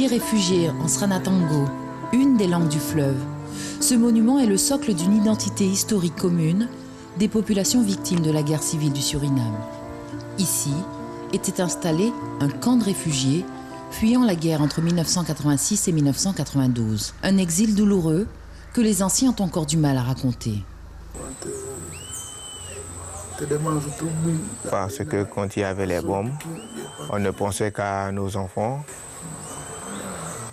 Pays réfugié en Sranatango, une des langues du fleuve. Ce monument est le socle d'une identité historique commune des populations victimes de la guerre civile du Suriname. Ici était installé un camp de réfugiés fuyant la guerre entre 1986 et 1992. Un exil douloureux que les anciens ont encore du mal à raconter. Parce que quand il y avait les bombes, on ne pensait qu'à nos enfants.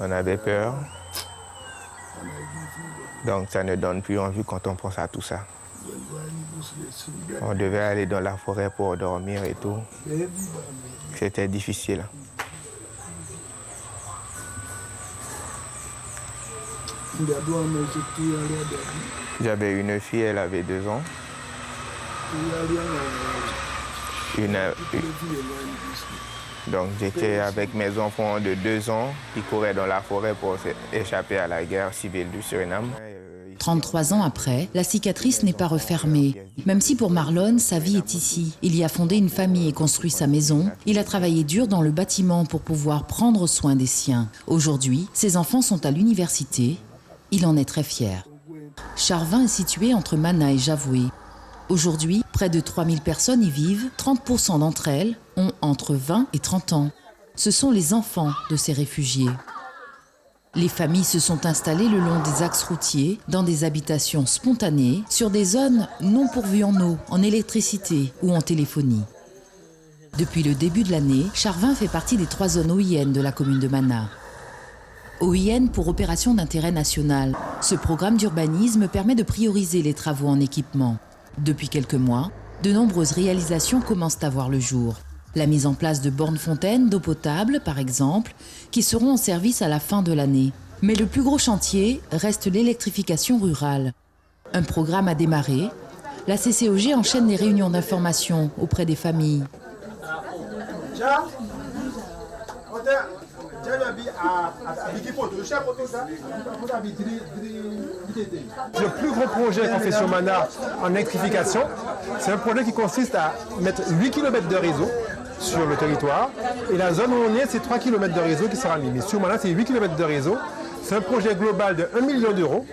On avait peur. Donc ça ne donne plus envie quand on pense à tout ça. On devait aller dans la forêt pour dormir et tout. C'était difficile. J'avais une fille, elle avait 2 ans. Donc j'étais avec mes enfants de 2 ans qui couraient dans la forêt pour échapper à la guerre civile du Suriname. 33 ans après, la cicatrice n'est pas refermée. Même si pour Marlon, sa vie est ici. Il y a fondé une famille et construit sa maison. Il a travaillé dur dans le bâtiment pour pouvoir prendre soin des siens. Aujourd'hui, ses enfants sont à l'université. Il en est très fier. Charvin est situé entre Mana et Javoué. Aujourd'hui, près de 3000 personnes y vivent. 30% d'entre elles ont entre 20 et 30 ans. Ce sont les enfants de ces réfugiés. Les familles se sont installées le long des axes routiers, dans des habitations spontanées, sur des zones non pourvues en eau, en électricité ou en téléphonie. Depuis le début de l'année, Charvin fait partie des 3 zones OIN de la commune de Mana. OIN pour opération d'intérêt national. Ce programme d'urbanisme permet de prioriser les travaux en équipement. Depuis quelques mois, de nombreuses réalisations commencent à voir le jour. La mise en place de bornes fontaines d'eau potable, par exemple, qui seront en service à la fin de l'année. Mais le plus gros chantier reste l'électrification rurale. Un programme a démarré. La CCOG enchaîne les réunions d'information auprès des familles. Le plus gros projet qu'on fait sur Mana en électrification, c'est un projet qui consiste à mettre 8 km de réseau sur le territoire. Et la zone où on est, c'est 3 km de réseau qui sera mis. Mais sur Mana, c'est 8 km de réseau. C'est un projet global de 1 million d'euros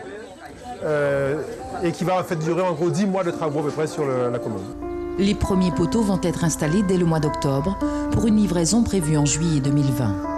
et qui va en fait durer en gros 10 mois de travaux à peu près sur la commune. Les premiers poteaux vont être installés dès le mois d'octobre pour une livraison prévue en juillet 2020.